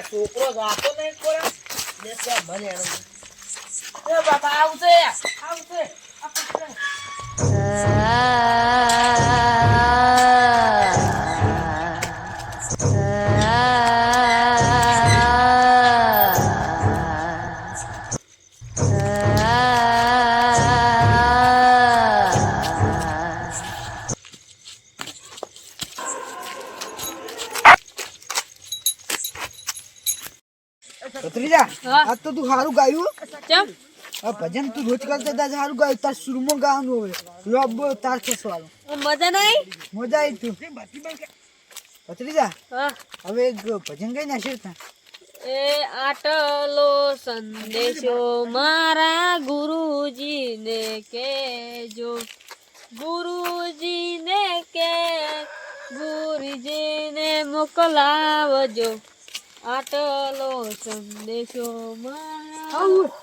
છોકરો જાતો નહીં કોરા દેખા મને એ બાપા આવશે ભત્રીજા આજ તો તું સારું ગાયું ચમ ભજન તું રોજ કરતા તા સારું ગાયું તાર સુરમાં ગાવાનું હોય લોબો તાર ખેસવાનો મજા નહીં મજા આવી તું ભત્રીજા હા હવે એક ભજન કઈ નાખી તા એ આટલો સંદેશો મારા ગુરુજીને કેજો ગુરુજીને કે ગુરુજીને મોકલાવજો આટલો સંદેશો મારા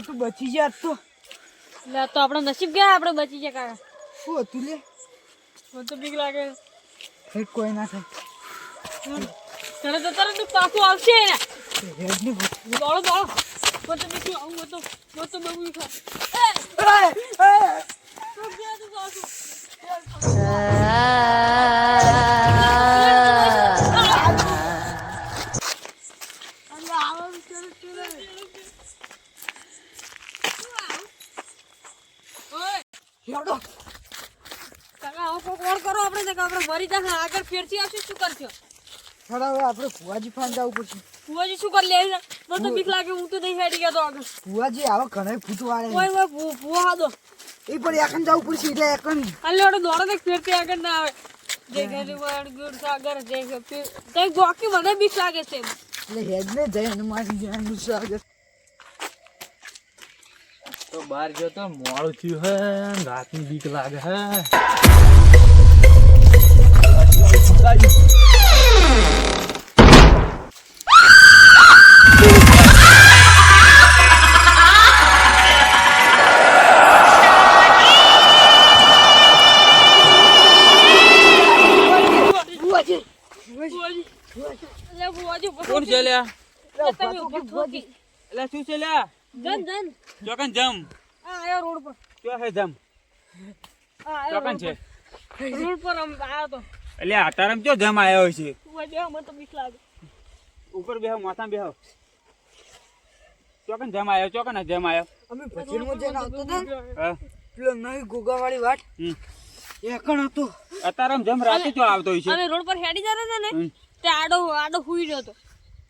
તું બચી જા તો તો આપણો નસીબ ગયા આપણે બચી ગયા કાકા શું હતું લે મને તો બીક લાગે કોઈ ના થાય તને તો તરત પાકું આવશે હેડ ની દોડો દોડો મને તો બીક આવું તો બબુ ખા કરો આપણે મરી જાય આગળ ફેરથી આવશે શું કરશો હવે આપણે ફુવાજી ફાન જવું પડશે ફુવાજી શું કરી લે મને તો બીક લાગે હું તો નહીં હેડી ગયો તો આગળ ફુવાજી આવા ઘણા ફૂટવા ઓય ફુવા દો એ પણ એકન જવું પડશે એટલે એકન અલ્લે દોડો ને ફેરથી આગળ ના આવે જય ગેલી ગુડ સાગર જય તે ગોકી મને બીક લાગે છે એટલે હેડ ને જય હનુમાન જયનું સ્વાગત તો બહાર ગયો તો મોડું થયું હે રાતની બીક લાગે હે કોણ છે લ્યા એટલે શું છે લ્યા ચોકન જમ આયો રોડ પર ક્યો હે જમ ચોકન છે રોડ પર આયો તો એટલે આ તારમ ક્યો જમ આવ્યો છે મને તો બીક લાગે ઉપર બેહો માથા બેહો ચોકન જમ આવ્યો ચોકન જમ આવ્યો અમે ભજનમાં જઈને આવતો હતા હા પેલો નવી ગોગાવાળી વાટ એકણ હતો અતારમ જમ રાતે જો આવતો હોય છે અને રોડ પર હેડી જતા હતા ને તે આડો હુઈ રહ્યો તો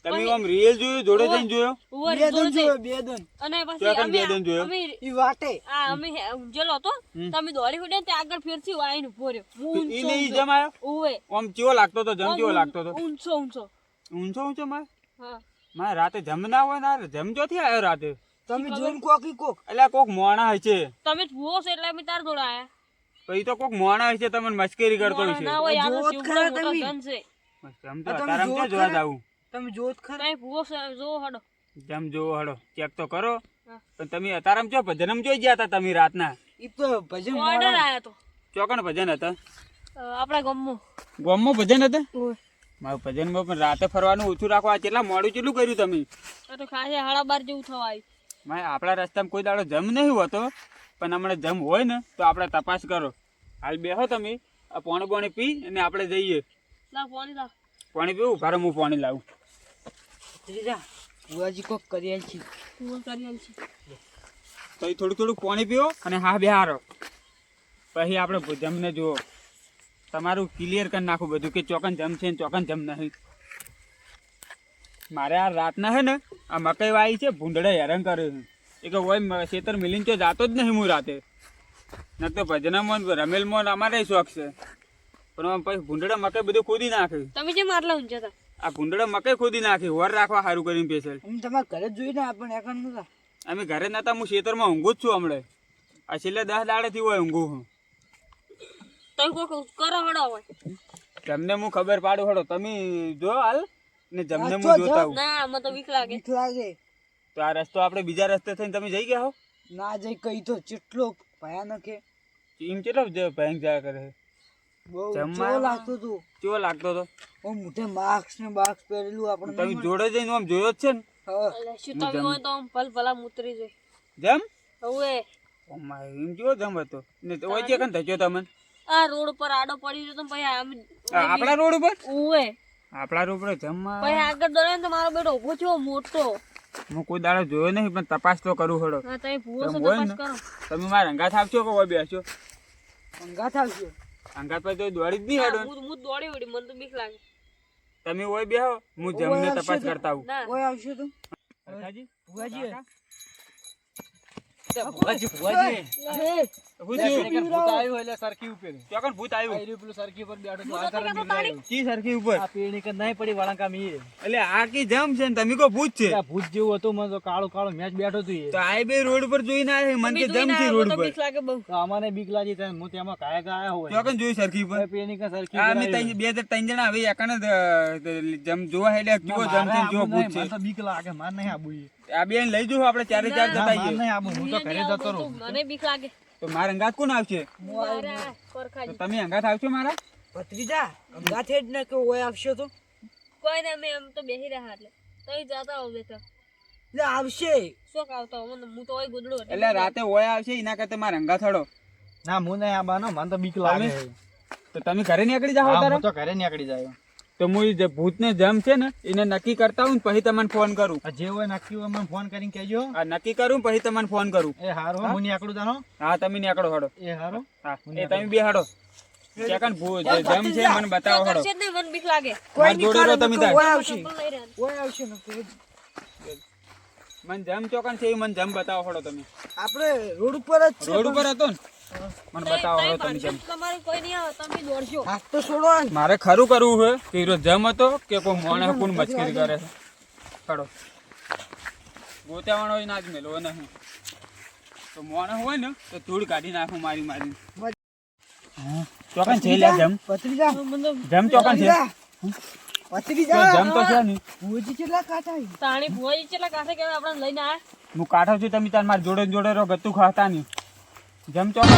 તમે આમ રીલ જોયો જોડે જઈને જોયો બે દન અને પછી ચોકન બે દન જોયો ઈ વાટે અમે ઊંઝેલો હતો તમે દોડી ફૂડે તે આગળ ફેરથી આવીને ઉભો રહ્યો હું ઈ નહીં જમ આવ્યો ઓવે આમ ચેવો લાગતો તો જમ ચેવો લાગતો તો ઊંચો ઊંચો માર હા મારે રાતે જમ ના હોય ને જમ જોથી આવ્યો રાતે તમે જોઈને કોકી કોક એટલે કોક મોણા હોય છે તમે ભૂવો છો એટલે અમે તાર જોડે આયા પછી તો કોક મોણા હોય છે તમને મસ્કરી કરતો હોય છે ના હોય આ જોત શિવનો ખરા મોટો તમે. ધન છે જમ તો તારામ ક્યાં જોવા જાવું તમે જોત ખરા તમે ભૂવો છો જો હડો જમ જોવો હડો ચેક તો કરો હા. પણ તમે અતારામ ચો ભજનમ જોઈ ગયા હતા તમે રાતના ઈ તો ભજન ઓર્ડર આયા તો ચોકણ ભજન હતા આપણા ગામમાં ગામમાં ભજન હતા ઓય મારું ભજનમાં પણ રાતે ફરવાનું ઓછું રાખવા આ કેટલા મોડું કેટલું કર્યું તમે આ તો ખાસે 12:30 જેવું થવા આવ્યું મારે આપણા રસ્તામાં કોઈ દાડો જમ નહીં હોતો પણ હમણાં જમ હોય ને તો આપણે તપાસ કરો હાલ બેહો તમે આ પાણી પી અને આપણે જઈએ લાવ પાણી લાવ પાણી પીવું ઘરે હું પાણી લાવું ભત્રીજા બુઆજી કોક કરી આલ છે હું કરી આલ છે તો એ થોડું થોડું પાણી પીવો અને હા બેહારો પછી આપણે જમને જુઓ તમારું ક્લિયર કરી નાખું બધું કે ચોકન જમ છે ને ચોકન જમ નહીં મારે આ રાતના હે ને આ મકાઈ વાવી છે ભૂંડળે હેરાન કરે છે એ કે હોય ખેતર મિલીને તો જાતો જ નહીં હું રાતે ન તો ભજનામાં રમેલમાં અમારે શોખ છે પણ આમ પછી ભૂંડળે મકાઈ બધું ખોદી નાખે તમે જેમ આટલા ઊંચા હતા આ ભૂંડળે મકાઈ ખોદી નાખી વર રાખવા સારું કરીને પેશલ અમે તમારા ઘરે જ જોઈને આપણને એકણ નતા અમે ઘરે નતા હું ખેતરમાં ઊંઘું જ છું હમણાં આ છેલ્લે 10 દાડેથી હોય ઊંઘું હું તો કોક કરો હડો હોય તમને હું ખબર પાડું હડો તમે જો હાલ ને જમને હું જોતા આવું ના મને તો બીક લાગે બીક લાગે તો આ રસ્તો આપણે બીજા રસ્તે થઈને તમે જઈ ગયા હો ના જઈ કઈ તો કેટલો ભયાનક હે એમ કેટલો ભયંક જયા કરે છે બહુ જમવા ચો લાગતો તો કેવો લાગતો હતો ઓ મોઢે માસ્ક ને બાક્સ પહેરેલું આપણે તમે જોડે જઈને આમ જોયો જ છે ને હા એટલે શું તમે હોય તો આમ ભલા મુતરી જોઈ જેમ હવે એમ કેવો જમ હતો ને ઓય કે કન થયો તમને આ રોડ પર આડો પડી રહ્યો તો પછી આમ આપણા રોડ ઉપર ઓએ આપણા રોડ ઉપર જમવા પછી આગળ દોડે ને તો મારો બેટો ઉભો થયો મોટો હું કોઈ દાડો જોયો નહીં પણ તપાસ તો કરું હડો હા તમે ભૂવો છો હોય ને. તપાસ કરો તમે મારા અંગાથ આપશો કે હોય બેસશો અંગાથ આવશે અંગાથ પર તો દોડી જ નહીં હેડો હું દોડી વળી મને તો બીક લાગે તમે હોય બેહો હું જમને તપાસ કરતા આવું ના કોઈ આવશે તો કાકાજી, બુઆજી હું થયું? ચોકન ભૂત આવ્યું કી સરખી ઉપર એટલે આ કી જમ છે ને તમે કો ભૂત છે ભૂત જેવું હતું મને તો કાળો કાળો મેચ બેઠો હતું તો આ બે રોડ પર જોઈને આવ્યા મને કે જમ છે રોડ મને તો પર બીક લાગે બહુ અમને બીક લાગી હું તેમાં કાયા કાયા હોય ચોકન જોઈ સરખી ઉપર પેણી કા સરખી આ અમે બે ત્રણ જણા હવે એકને જમ જોવા હેડે કેવો જમ છે ને કેવો ભૂત છે તો બીક લાગે માર નહીં આબુ આ બેન લઈ જવું આપણે ચારે ચાર જતા આવીએ નહીં આબુ હું તો ઘરે જતો રહું મને બીક લાગે તો મારા અંગાત કોણ આવશે મારા તો પરખાજી તમે અંગાત આવશો મારા ભત્રીજા અંગાથ જ ને કે ઓય આવશે તો કોઈ ને અમે એમ તો બેહી રહ્યા એટલે તઈ જાતા હોવે તો એટલે આવશે શોક આવતો મને હું તો ઓય ગુદડો એટલે રાતે ઓય આવશે એના કરતા મારા અંગાત હડો ના હું નહીં આબાનો મને તો બીક લાગે તો તમે ઘરે નીકળી જાઓ હા, તારે હું તો ઘરે નીકળી જાય તો હું જે ભૂતને જમ છે ને એને નક્કી કરતા હું પછી તમને ફોન કરું જે હોય નક્કી હોય મને ફોન કરીને કહેજો આ નક્કી કરું પછી તમને ફોન કરું એ હારો હું નીકળું તાનો હા તમે નીકળો હડો એ હારો હા એ તમે બે હડો સેકન્ડ ભૂત જે જમ છે મને બતાવો હડો કરશે જ નહીં મને બીક લાગે કોઈ મારી જોડે રહો તમે તાર. ઓય આવશે ચપ્પલ લઈ રહ્યા ઓય આવશે ને મને જમ ચોકન છે એ મને જમ બતાવો હડો તમે આપણે રોડ ઉપર જ છે રોડ ઉપર હતો ને મને બતાવો હડો તમે જમ તમારે કોઈ નહીં આવે તમે દોડશો હાથ તો છોડો ને. મારે ખરું કરવું છે કે હીરો જમ હતો કે કોઈ મોણે કોણ મસ્કરી કરે છે ખડો ગોતાવાળો હોય ના જ મેલો નહીં તો મોણે હોય ને તો ધૂળ કાઢી નાખું મારી મારી ચોકન છે લે જમ ભત્રીજા જમ ચોકન છે ભત્રીજા જમ તો છે નહીં ભુજી કેટલા કાઢા તાણી ભુવાજી કેટલા કાંઠે કે આપણે લઈને આયા હું કાઢો છું તમે તાર મારા જોડે જોડે રહો ગતું ખાતા નહીં જમ ચોકન